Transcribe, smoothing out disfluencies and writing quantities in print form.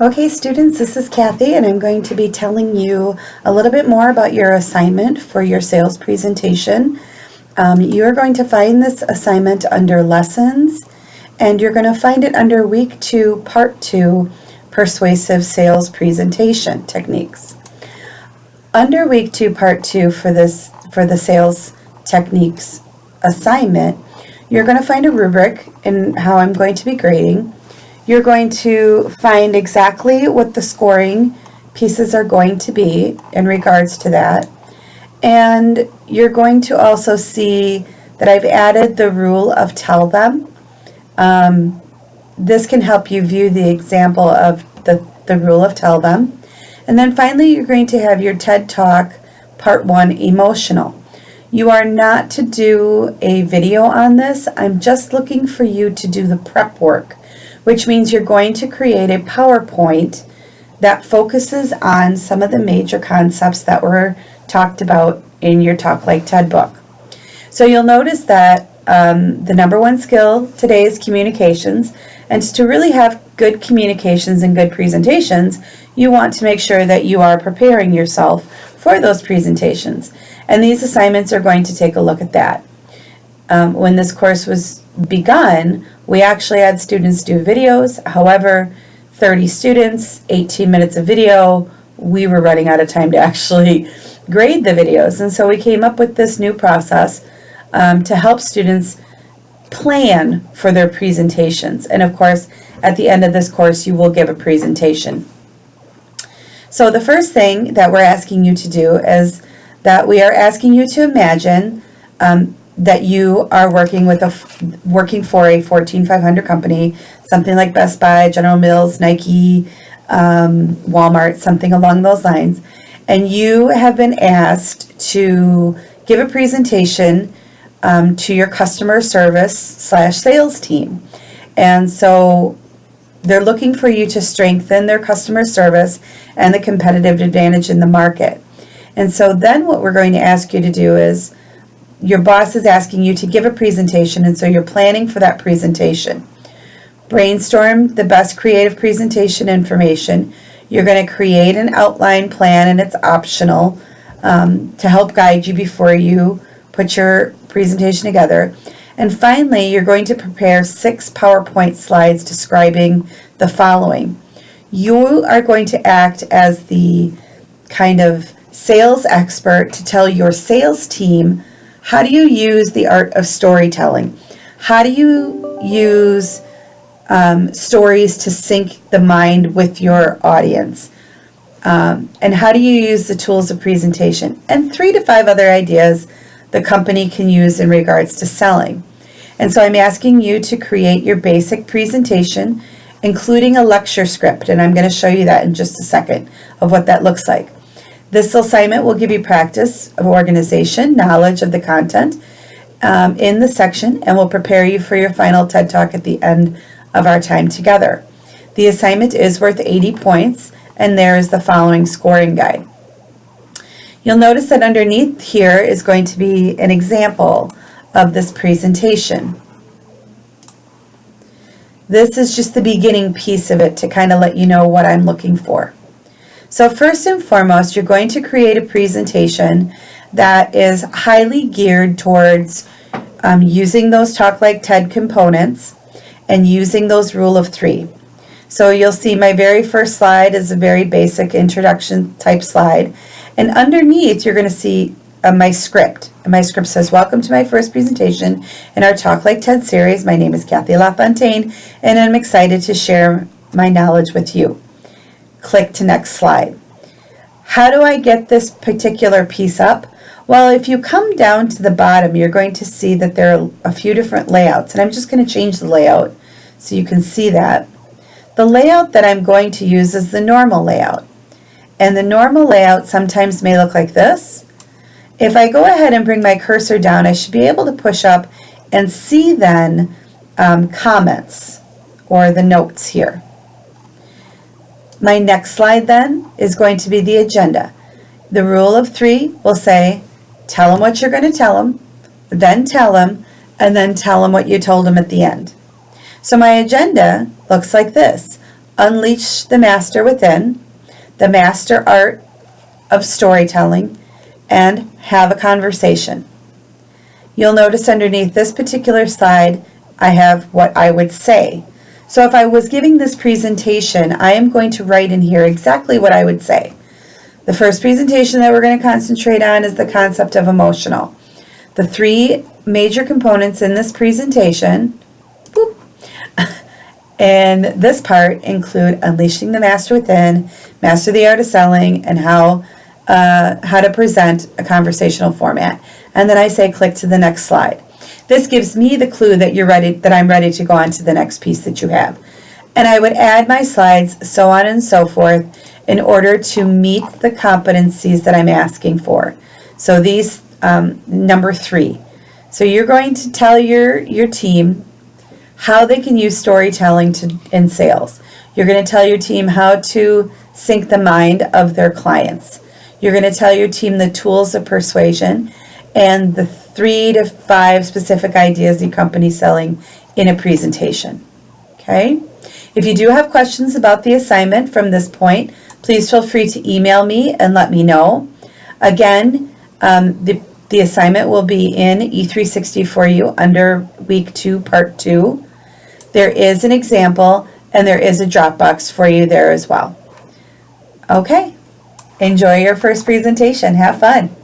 Okay, students, this is Kathy, and I'm going to be telling you a little bit more about your assignment for your sales presentation. You're going to find this assignment under Lessons, and you're going to find it under Week 2, Part 2, Persuasive Sales Presentation Techniques. Under Week 2, Part 2 for the Sales Techniques assignment, you're going to find a rubric in how I'm going to be grading. You're going to find exactly what the scoring pieces are going to be in regards to that. And you're going to also see that I've added the rule of tell them. This can help you view the example of the rule of tell them. And then finally, you're going to have your TED Talk Part 1 Emotional. You are not to do a video on this. I'm just looking for you to do the prep work, which means you're going to create a PowerPoint that focuses on some of the major concepts that were talked about in your Talk Like TED book. So you'll notice that the number one skill today is communications, and to really have good communications and good presentations, you want to make sure that you are preparing yourself for those presentations. And these assignments are going to take a look at that. When this course was begun, we actually had students do videos. However, 30 students, 18 minutes of video, we were running out of time to actually grade the videos. And so we came up with this new process to help students plan for their presentations. And of course, at the end of this course, you will give a presentation. So the first thing that we're asking you to do is that we are asking you to imagine that you are working for a Fortune 500 company, something like Best Buy, General Mills, Nike, Walmart, something along those lines, and you have been asked to give a presentation to your customer service/sales team. And so they're looking for you to strengthen their customer service and the competitive advantage in the market. And so then what we're going to ask you to do is, your boss is asking you to give a presentation, and so you're planning for that presentation. Brainstorm the best creative presentation information. You're going to create an outline plan, and it's optional to help guide you before you put your presentation together. And finally, you're going to prepare 6 PowerPoint slides describing the following. You are going to act as the kind of sales expert to tell your sales team, how do you use the art of storytelling? How do you use stories to sync the mind with your audience? And how do you use the tools of presentation? And 3 to 5 other ideas the company can use in regards to selling. And so I'm asking you to create your basic presentation, including a lecture script. And I'm going to show you that in just a second of what that looks like. This assignment will give you practice of organization, knowledge of the content in the section, and will prepare you for your final TED Talk at the end of our time together. The assignment is worth 80 points, and there is the following scoring guide. You'll notice that underneath here is going to be an example of this presentation. This is just the beginning piece of it to kind of let you know what I'm looking for. So first and foremost, you're going to create a presentation that is highly geared towards using those Talk Like TED components and using those rule of 3. So you'll see my very first slide is a very basic introduction type slide. And underneath, you're going to see my script. And my script says, welcome to my first presentation in our Talk Like TED series. My name is Kathy LaFontaine, and I'm excited to share my knowledge with you. Click to next slide. How do I get this particular piece up? Well, if you come down to the bottom, you're going to see that there are a few different layouts, and I'm just going to change the layout so you can see that. The layout that I'm going to use is the normal layout, and the normal layout sometimes may look like this. If I go ahead and bring my cursor down, I should be able to push up and see then comments or the notes here. My next slide then is going to be the agenda. The rule of 3 will say, tell them what you're going to tell them, then tell them, and then tell them what you told them at the end. So my agenda looks like this. unleash the master within, the master art of storytelling, and have a conversation. You'll notice underneath this particular slide, I have what I would say. So if I was giving this presentation, I am going to write in here exactly what I would say. The first presentation that we're going to concentrate on is the concept of emotional. The three major components in this presentation and this part include unleashing the master within, master the art of selling, and how to present a conversational format. And then I say click to the next slide. This gives me the clue that I'm ready to go on to the next piece that you have. And I would add my slides, so on and so forth, in order to meet the competencies that I'm asking for. So these, number 3. So you're going to tell your team how they can use storytelling in sales. You're going to tell your team how to sync the mind of their clients. You're going to tell your team the tools of persuasion and the 3 to 5 specific ideas your company's selling in a presentation. Okay? If you do have questions about the assignment from this point, please feel free to email me and let me know. Again, the assignment will be in E360 for you under week 2, part 2. There is an example and there is a Dropbox for you there as well. Okay, enjoy your first presentation. Have fun.